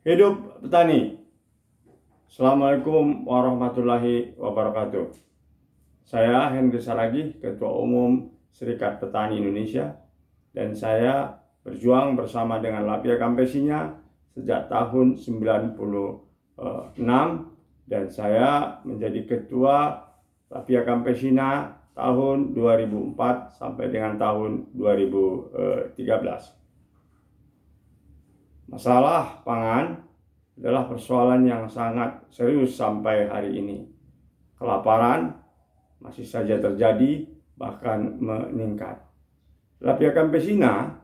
Hidup petani. Assalamualaikum warahmatullahi wabarakatuh. Saya Henry Saragih, Ketua Umum Serikat Petani Indonesia, dan saya berjuang bersama dengan Lapia Campesina sejak tahun 96, dan saya menjadi Ketua Lapia Campesina tahun 2004 sampai dengan tahun 2013. Masalah pangan adalah persoalan yang sangat serius sampai hari ini. Kelaparan masih saja terjadi, bahkan meningkat. Lapia Campesina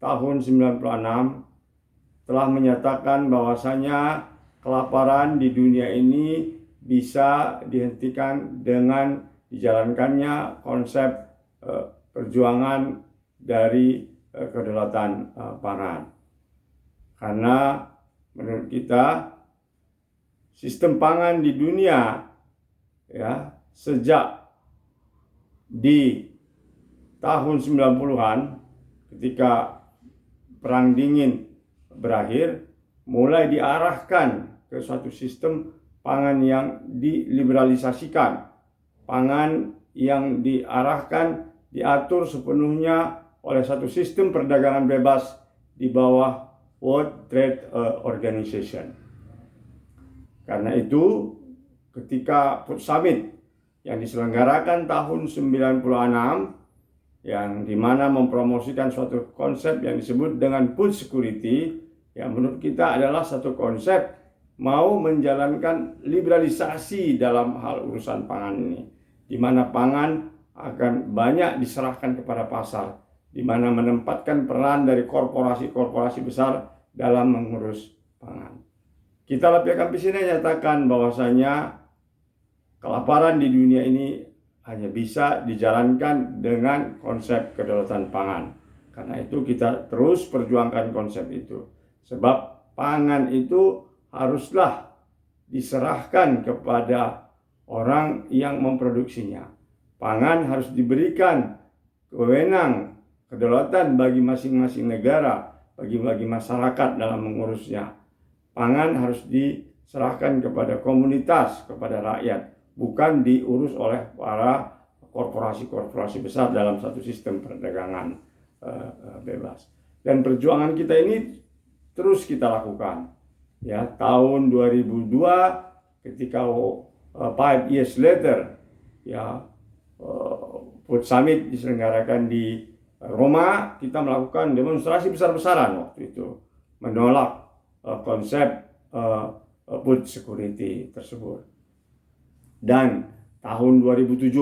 tahun 96 telah menyatakan bahwasanya kelaparan di dunia ini bisa dihentikan dengan dijalankannya konsep perjuangan dari kedaulatan pangan. Karena menurut kita sistem pangan di dunia sejak di tahun 90-an ketika Perang Dingin berakhir mulai diarahkan ke suatu sistem pangan yang diliberalisasikan, pangan yang diarahkan diatur sepenuhnya oleh satu sistem perdagangan bebas di bawah World Trade Organization. Karena itu, ketika Food Summit yang diselenggarakan tahun 96, yang dimana mempromosikan suatu konsep yang disebut dengan food security, yang menurut kita adalah satu konsep mau menjalankan liberalisasi dalam hal urusan pangan ini, di mana pangan akan banyak diserahkan kepada pasar, di mana menempatkan peran dari korporasi-korporasi besar dalam mengurus pangan. Kita Lapia Campesina nyatakan bahwasanya kelaparan di dunia ini hanya bisa dijalankan dengan konsep kedaulatan pangan. Karena itu kita terus perjuangkan konsep itu. Sebab pangan itu haruslah diserahkan kepada orang yang memproduksinya. Pangan harus diberikan wewenang kedaulatan bagi masing-masing negara, bagi masyarakat dalam mengurusnya. Pangan harus diserahkan kepada komunitas, kepada rakyat, bukan diurus oleh para korporasi-korporasi besar dalam satu sistem perdagangan bebas. Dan perjuangan kita ini terus kita lakukan. Ya, tahun 2002 ketika 5 years later, Food Summit diselenggarakan di Roma, kita melakukan demonstrasi besar-besaran waktu itu menolak konsep food security tersebut. Dan tahun 2007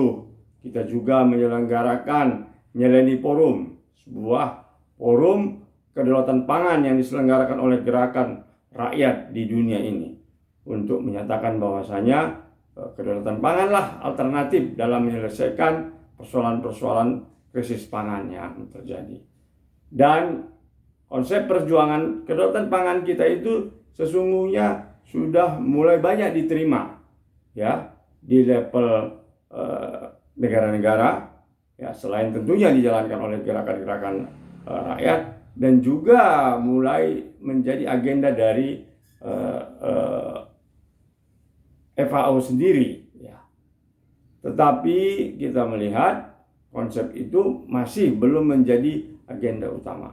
kita juga menyelenggarakan Nyeleni Forum, sebuah forum kedaulatan pangan yang diselenggarakan oleh gerakan rakyat di dunia ini untuk menyatakan bahwasanya kedaulatan panganlah alternatif dalam menyelesaikan persoalan-persoalan krisis pangan yang terjadi. Dan konsep perjuangan kedaulatan pangan kita itu sesungguhnya sudah mulai banyak diterima di level negara-negara, selain tentunya dijalankan oleh gerakan-gerakan rakyat, dan juga mulai menjadi agenda dari FAO sendiri. Tetapi kita melihat konsep itu masih belum menjadi agenda utama.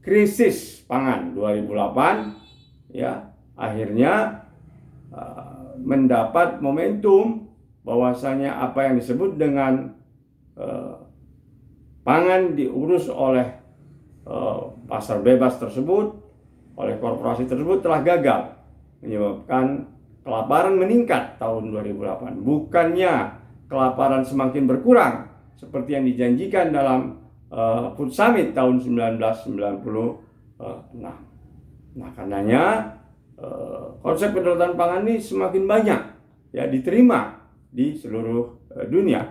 Krisis pangan 2008 akhirnya mendapat momentum bahwasanya apa yang disebut dengan pangan diurus oleh pasar bebas tersebut, oleh korporasi tersebut telah gagal, menyebabkan kelaparan meningkat tahun 2008. Bukannya kelaparan semakin berkurang seperti yang dijanjikan dalam Food Summit tahun 1996. Nah, karenanya konsep kedaulatan pangan ini semakin banyak diterima di seluruh dunia,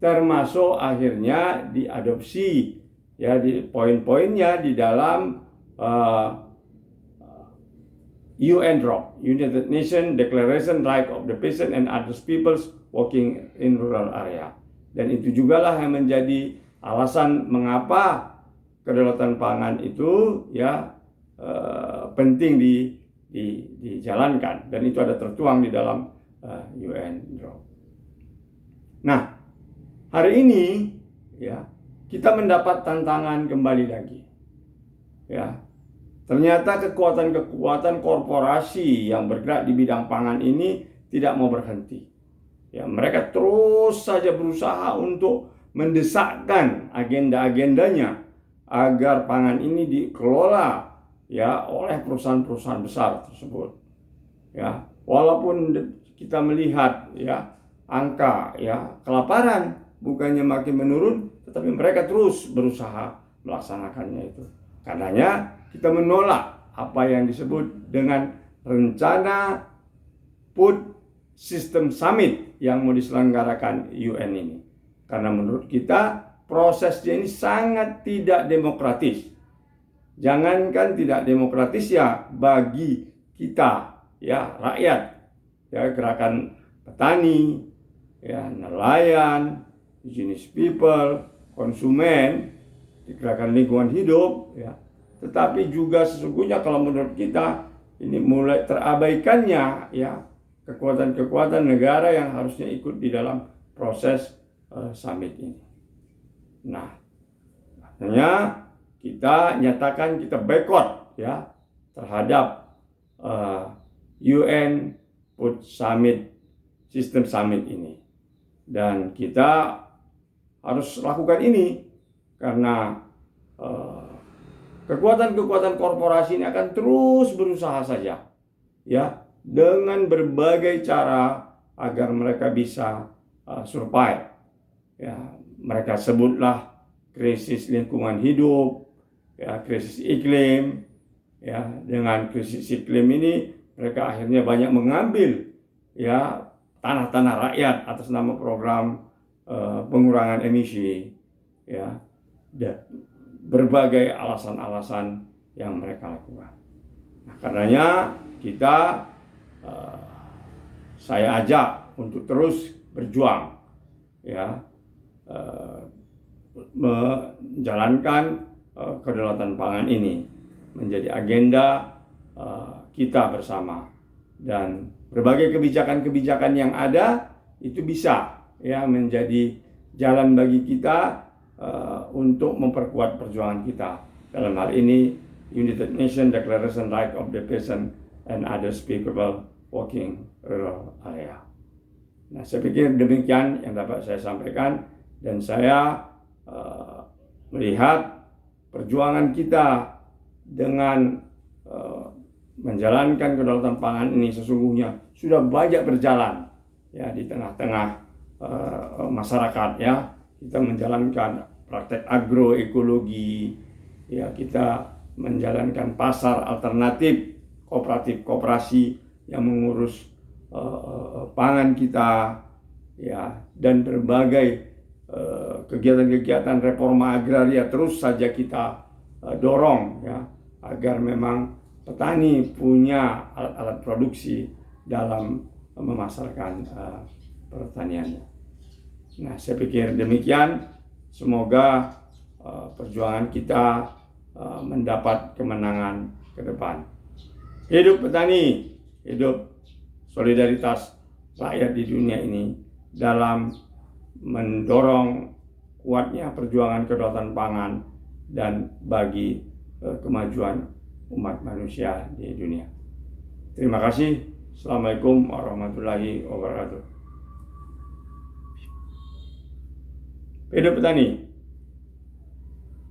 termasuk akhirnya diadopsi di poin-poinnya di dalam UNDROP, United Nations Declaration Right of the Peasant and Other Peoples Working in Rural Area. Dan itu jugalah yang menjadi alasan mengapa kedaulatan pangan itu penting dijalankan, dan itu ada tertuang di dalam UN Draft. Nah, hari ini ya kita mendapat tantangan kembali lagi. Ya, ternyata kekuatan-kekuatan korporasi yang bergerak di bidang pangan ini tidak mau berhenti. Ya, mereka terus saja berusaha untuk mendesakkan agenda-agendanya agar pangan ini dikelola ya oleh perusahaan-perusahaan besar tersebut. Ya, walaupun kita melihat ya angka ya kelaparan bukannya makin menurun, tetapi mereka terus berusaha melaksanakannya itu. Karenanya kita menolak apa yang disebut dengan rencana Food System Summit yang mau diselenggarakan UN ini. Karena menurut kita prosesnya ini sangat tidak demokratis. Jangankan tidak demokratis ya bagi kita ya rakyat, ya gerakan petani, ya nelayan, jenis people, konsumen, gerakan lingkungan hidup, ya. Tetapi juga sesungguhnya kalau menurut kita ini mulai terabaikannya ya kekuatan-kekuatan negara yang harusnya ikut di dalam proses summit ini. Nah, artinya kita nyatakan kita boikot ya terhadap UN Food Summit System Summit ini, dan kita harus lakukan ini karena kekuatan-kekuatan korporasi ini akan terus berusaha saja ya dengan berbagai cara agar mereka bisa survive. Ya, mereka sebutlah krisis lingkungan hidup, ya krisis iklim. Ya, dengan krisis iklim ini mereka akhirnya banyak mengambil ya tanah-tanah rakyat atas nama program pengurangan emisi, ya, dan berbagai alasan-alasan yang mereka lakukan. Nah, karenanya kita saya ajak untuk terus berjuang, ya, menjalankan kedaulatan pangan ini menjadi agenda kita bersama, dan berbagai kebijakan-kebijakan yang ada itu bisa ya menjadi jalan bagi kita untuk memperkuat perjuangan kita. Dalam hal ini United Nations Declaration Right of the Peasant and Other Speakable Working Rural Area. Nah, saya pikir demikian yang dapat saya sampaikan, dan saya melihat perjuangan kita dengan menjalankan kedaulatan pangan ini sesungguhnya sudah banyak berjalan ya di tengah-tengah masyarakat ya. Kita menjalankan praktek agroekologi, ya kita menjalankan pasar alternatif, koperasi yang mengurus pangan kita, ya, dan berbagai kegiatan-kegiatan reforma agraria terus saja kita dorong ya agar memang petani punya alat-alat produksi dalam memasarkan pertaniannya. Nah, saya pikir demikian. Semoga perjuangan kita mendapat kemenangan ke depan. Hidup petani, hidup solidaritas rakyat di dunia ini dalam mendorong kuatnya perjuangan kedaulatan pangan dan bagi kemajuan umat manusia di dunia. Terima kasih. Assalamualaikum warahmatullahi wabarakatuh. Hidup petani.